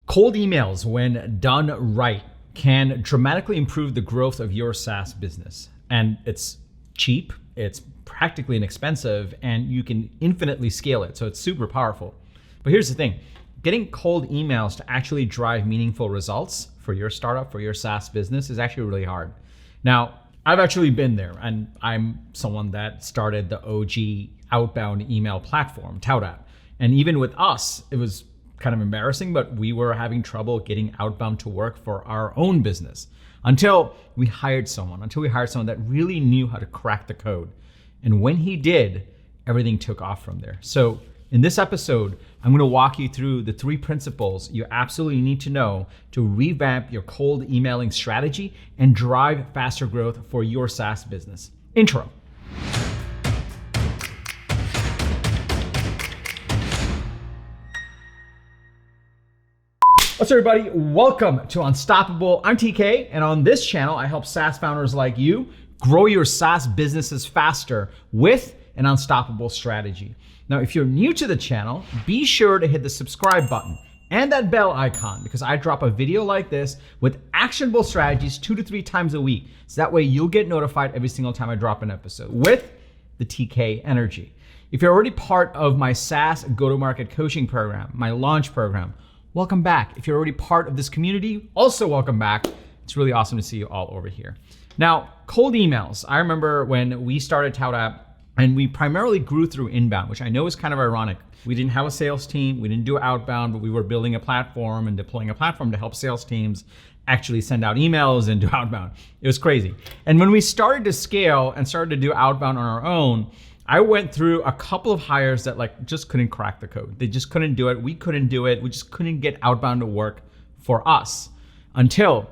Cold emails, when done right, can dramatically improve the growth of your SaaS business. And it's cheap, it's practically inexpensive, and you can infinitely scale it. So it's super powerful. But here's the thing, getting cold emails to actually drive meaningful results for your startup, for your SaaS business is actually really hard. Now, I've actually been there, and I'm someone that started the OG outbound email platform, ToutApp. And even with us, it was kind of embarrassing, but we were having trouble getting outbound to work for our own business until we hired someone that really knew how to crack the code. And when he did, everything took off from there. So in this episode, I'm going to walk you through the 3 principles you absolutely need to know to revamp your cold emailing strategy and drive faster growth for your SaaS business. Intro. What's up, everybody? Welcome to Unstoppable. I'm TK, and on this channel, I help SaaS founders like you grow your SaaS businesses faster with an unstoppable strategy. Now, if you're new to the channel, be sure to hit the subscribe button and that bell icon, because I drop a video like this with actionable strategies 2 to 3 times a week. So that way you'll get notified every single time I drop an episode with the TK energy. If you're already part of my SaaS go-to-market coaching program, my launch program, welcome back. If you're already part of this community, also welcome back. It's really awesome to see you all over here. Now, cold emails. I remember when we started ToutApp, and we primarily grew through inbound, which I know is kind of ironic. We didn't have a sales team, we didn't do outbound, but we were building a platform and deploying a platform to help sales teams actually send out emails and do outbound. It was crazy. And when we started to scale and started to do outbound on our own, I went through a couple of hires that just couldn't crack the code. They just couldn't do it. We couldn't do it. We just couldn't get outbound to work for us until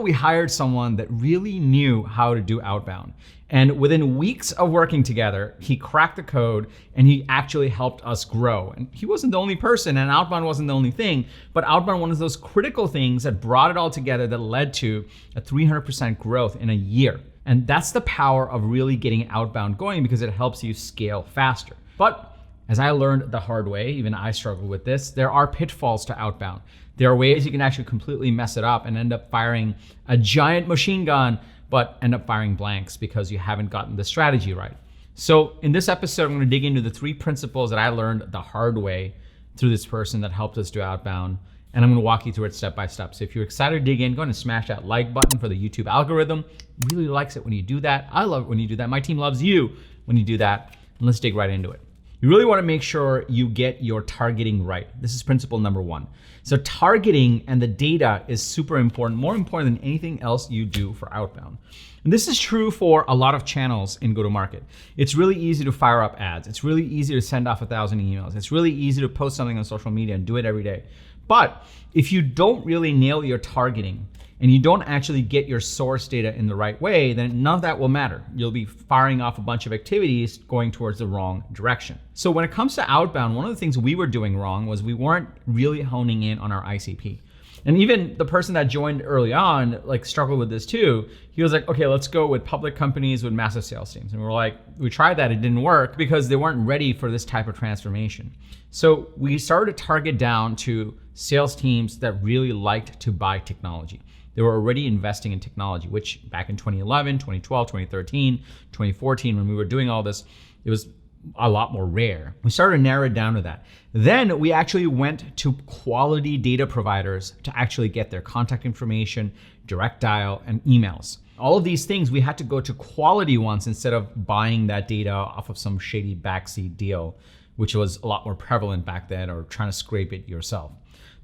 we hired someone that really knew how to do outbound. And within weeks of working together, he cracked the code and he actually helped us grow. And he wasn't the only person, and outbound wasn't the only thing, but outbound was those critical things that brought it all together that led to a 300% growth in a year. And that's the power of really getting outbound going, because it helps you scale faster. But as I learned the hard way, even I struggle with this, there are pitfalls to outbound. There are ways you can actually completely mess it up and end up firing a giant machine gun, but end up firing blanks because you haven't gotten the strategy right. So in this episode, I'm gonna dig into the 3 principles that I learned the hard way through this person that helped us do outbound. And I'm gonna walk you through it step by step. So if you're excited to dig in, go ahead and smash that like button for the YouTube algorithm. It really likes it when you do that. I love it when you do that. My team loves you when you do that. And let's dig right into it. You really wanna make sure you get your targeting right. This is principle number 1. So targeting and the data is super important, more important than anything else you do for outbound. And this is true for a lot of channels in go-to-market. It's really easy to fire up ads. It's really easy to send off 1,000 emails. It's really easy to post something on social media and do it every day. But if you don't really nail your targeting and you don't actually get your source data in the right way, then none of that will matter. You'll be firing off a bunch of activities going towards the wrong direction. So when it comes to outbound, one of the things we were doing wrong was we weren't really honing in on our ICP. And even the person that joined early on struggled with this too. He was like, okay, let's go with public companies with massive sales teams. And we're like, we tried that, it didn't work because they weren't ready for this type of transformation. So we started to target down to sales teams that really liked to buy technology. They were already investing in technology, which back in 2011, 2012, 2013, 2014, when we were doing all this, it was a lot more rare. We started to narrow it down to that. Then we actually went to quality data providers to actually get their contact information, direct dial, and emails. All of these things, we had to go to quality ones instead of buying that data off of some shady backseat deal, which was a lot more prevalent back then, or trying to scrape it yourself.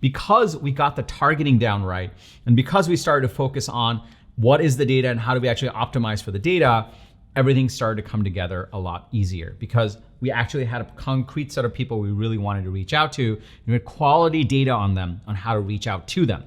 Because we got the targeting down right, and because we started to focus on what is the data and how do we actually optimize for the data, everything started to come together a lot easier because we actually had a concrete set of people we really wanted to reach out to, and we had quality data on them on how to reach out to them.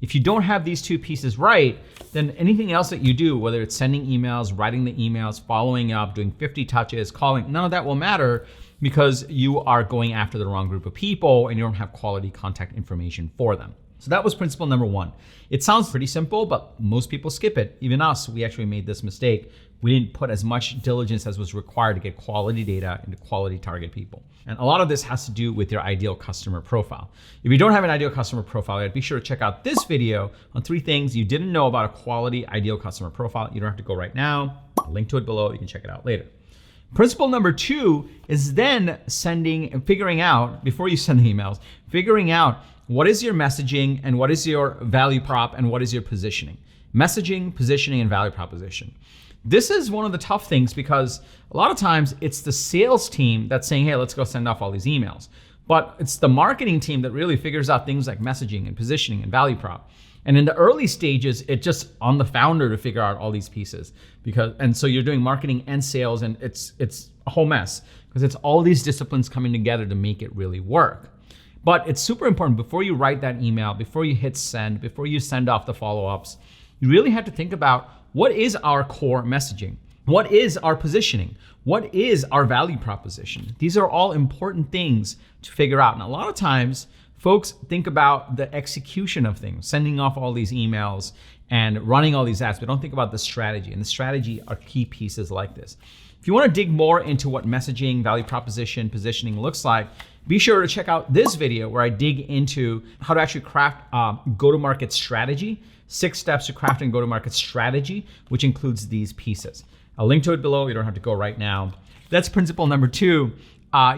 If you don't have these 2 pieces right, then anything else that you do, whether it's sending emails, writing the emails, following up, doing 50 touches, calling, none of that will matter because you are going after the wrong group of people and you don't have quality contact information for them. So that was principle number 1. It sounds pretty simple, but most people skip it. Even us, we actually made this mistake We didn't put as much diligence as was required to get quality data into quality target people. And a lot of this has to do with your ideal customer profile. If you don't have an ideal customer profile yet, be sure to check out this video on 3 things you didn't know about a quality ideal customer profile. You don't have to go right now. I'll link to it below. You can check it out later. Principle number 2 is then sending and figuring out, before you send the emails, figuring out what is your messaging and what is your value prop and what is your positioning. Messaging, positioning, and value proposition. This is one of the tough things because a lot of times it's the sales team that's saying, hey, let's go send off all these emails. But it's the marketing team that really figures out things like messaging and positioning and value prop. And in the early stages, it's just on the founder to figure out all these pieces and so you're doing marketing and sales and it's a whole mess because it's all these disciplines coming together to make it really work. But it's super important before you write that email, before you hit send, before you send off the follow-ups, you really have to think about what is our core messaging? What is our positioning? What is our value proposition? These are all important things to figure out. And a lot of times, folks think about the execution of things, sending off all these emails and running all these ads, but don't think about the strategy. And the strategy are key pieces like this. If you want to dig more into what messaging, value proposition, positioning looks like, be sure to check out this video where I dig into how to actually craft go-to-market strategy, 6 steps to crafting go-to-market strategy, which includes these pieces. I'll link to it below. You don't have to go right now. That's principle number 2.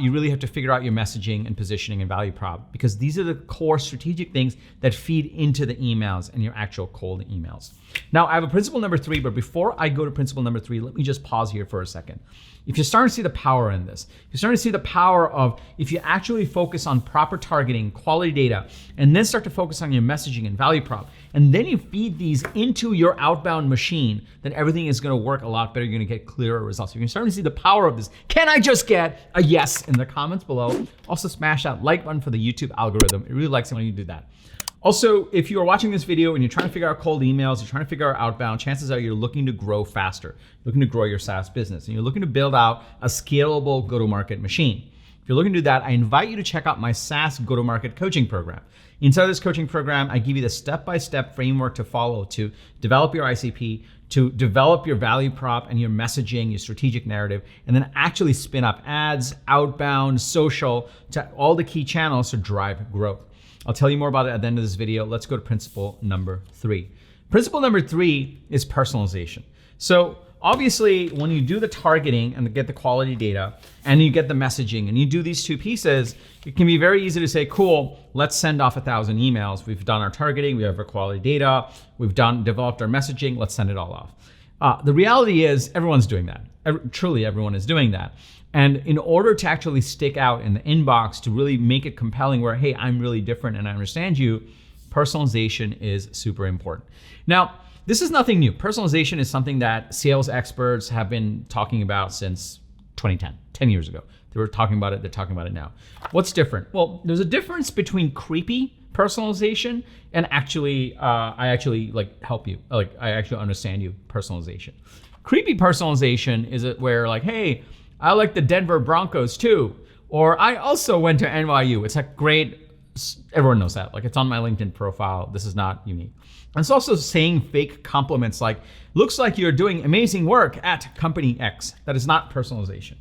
You really have to figure out your messaging and positioning and value prop because these are the core strategic things that feed into the emails and your actual cold emails. Now, I have a principle number 3, but before I go to principle number 3, let me just pause here for a second. If you're starting to see the power in this, you're starting to see the power of if you actually focus on proper targeting, quality data, and then start to focus on your messaging and value prop, and then you feed these into your outbound machine, then everything is gonna work a lot better. You're gonna get clearer results. You're starting to see the power of this. Can I just get a yes in the comments below? Also smash that like button for the YouTube algorithm. It really likes it when you do that. Also, if you are watching this video and you're trying to figure out cold emails, you're trying to figure out outbound, chances are you're looking to grow faster, looking to grow your SaaS business, and you're looking to build out a scalable go-to-market machine. If you're looking to do that, I invite you to check out my SaaS go-to-market coaching program. Inside this coaching program, I give you the step-by-step framework to follow to develop your ICP, to develop your value prop and your messaging, your strategic narrative, and then actually spin up ads, outbound, social, to all the key channels to drive growth. I'll tell you more about it at the end of this video. Let's go to principle number 3. Principle number 3 is personalization. So obviously, when you do the targeting and get the quality data and you get the messaging and you do these 2 pieces, it can be very easy to say, cool, let's send off 1,000 emails. We've done our targeting, we have our quality data, we've developed our messaging, let's send it all off. The reality is everyone's doing that. Truly everyone is doing that. And in order to actually stick out in the inbox, to really make it compelling where, hey, I'm really different and I understand you, personalization is super important. Now, this is nothing new. Personalization is something that sales experts have been talking about since 2010, 10 years ago. They were talking about it, they're talking about it now. What's different? Well, there's a difference between creepy personalization and actually, I actually help you, I actually understand you personalization. Creepy personalization is it where hey, I like the Denver Broncos too, or I also went to NYU. It's great, everyone knows that. It's on my LinkedIn profile. This is not unique. And it's also saying fake compliments looks like you're doing amazing work at company X. That is not personalization.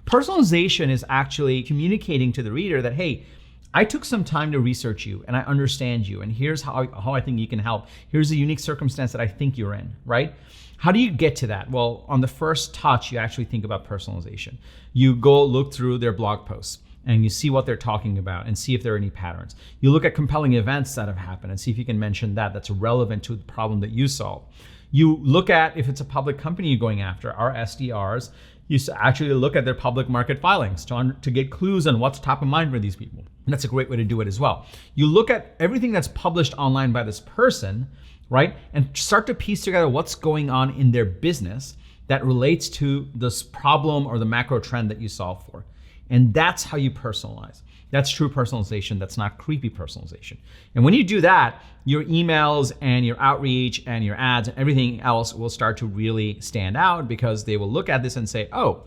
Personalization is actually communicating to the reader that, hey, I took some time to research you and I understand you and here's how I think you can help. Here's a unique circumstance that I think you're in, right? How do you get to that? Well, on the first touch, you actually think about personalization. You go look through their blog posts and you see what they're talking about and see if there are any patterns. You look at compelling events that have happened and see if you can mention that's relevant to the problem that you solve. You look at if it's a public company you're going after, our SDRs, you actually look at their public market filings to get clues on what's top of mind for these people. And that's a great way to do it as well. You look at everything that's published online by this person, right? And start to piece together what's going on in their business that relates to this problem or the macro trend that you solve for. And that's how you personalize. That's true personalization. That's not creepy personalization. And when you do that, your emails and your outreach and your ads and everything else will start to really stand out because they will look at this and say, oh,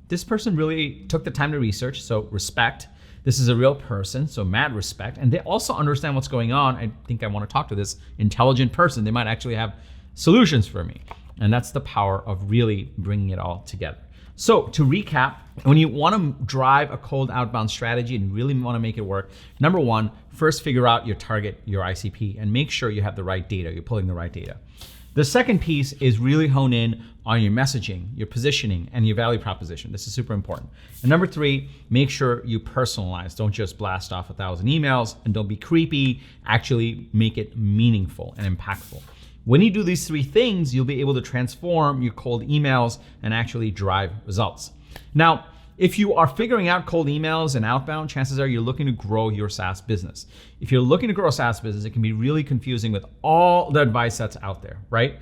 this person really took the time to research, so respect. This is a real person, so mad respect. And they also understand what's going on. I think I want to talk to this intelligent person. They might actually have solutions for me. And that's the power of really bringing it all together. So to recap, when you want to drive a cold outbound strategy and really want to make it work, number one, first figure out your target, your ICP, and make sure you have the right data, you're pulling the right data. The second piece is really hone in on your messaging, your positioning, and your value proposition. This is super important. And number three, make sure you personalize. Don't just blast off 1,000 emails, and don't be creepy. Actually make it meaningful and impactful. When you do these three things, you'll be able to transform your cold emails and actually drive results. Now, if you are figuring out cold emails and outbound, chances are you're looking to grow your SaaS business. If you're looking to grow a SaaS business, it can be really confusing with all the advice that's out there, right?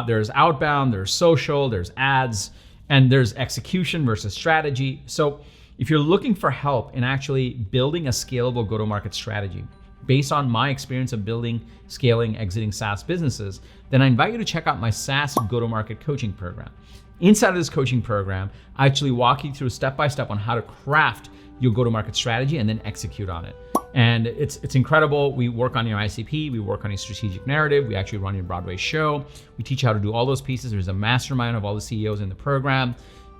There's outbound, there's social, there's ads, and there's execution versus strategy. So if you're looking for help in actually building a scalable go-to-market strategy, based on my experience of building, scaling, exiting SaaS businesses, then I invite you to check out my SaaS go-to-market coaching program. Inside of this coaching program, I actually walk you through step-by-step on how to craft your go-to-market strategy and then execute on it. And it's incredible. We work on your ICP, we work on your strategic narrative, we actually run your Broadway show. We teach you how to do all those pieces. There's a mastermind of all the CEOs in the program.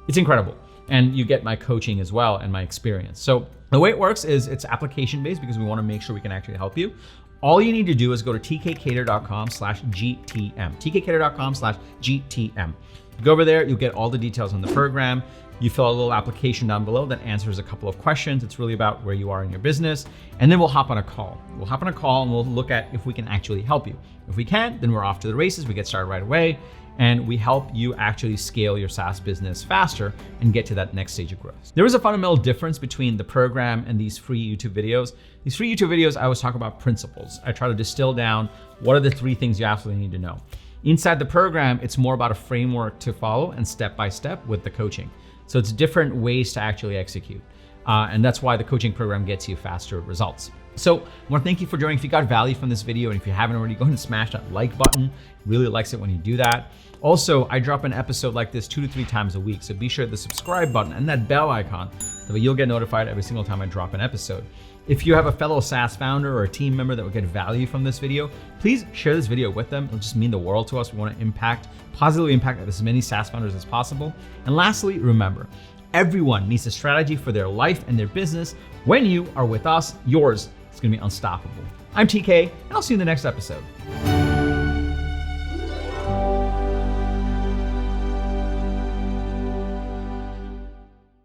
It's incredible. And you get my coaching as well and my experience. So the way it works is it's application-based because we want to make sure we can actually help you. All you need to do is go to tkkader.com/GTM, tkkader.com/GTM. Go over there, you'll get all the details on the program. You fill out a little application down below that answers a couple of questions. It's really about where you are in your business. And then we'll hop on a call. We'll hop on a call and we'll look at if we can actually help you. If we can, then we're off to the races. We get started right away. And we help you actually scale your SaaS business faster and get to that next stage of growth. There is a fundamental difference between the program and these free YouTube videos. These free YouTube videos, I always talk about principles. I try to distill down what are the three things you absolutely need to know. Inside the program, it's more about a framework to follow and step-by-step with the coaching. So it's different ways to actually execute. And that's why the coaching program gets you faster results. So I want to thank you for joining. If you got value from this video, and if you haven't already, go ahead and smash that like button. It really likes it when you do that. Also, I drop an episode like this 2 to 3 times a week. So be sure the subscribe button and that bell icon, that way you'll get notified every single time I drop an episode. If you have a fellow SaaS founder or a team member that would get value from this video, please share this video with them. It'll just mean the world to us. We want to positively impact as many SaaS founders as possible. And lastly, remember, everyone needs a strategy for their life and their business. When you are with us, yours is going to be unstoppable. I'm TK, and I'll see you in the next episode.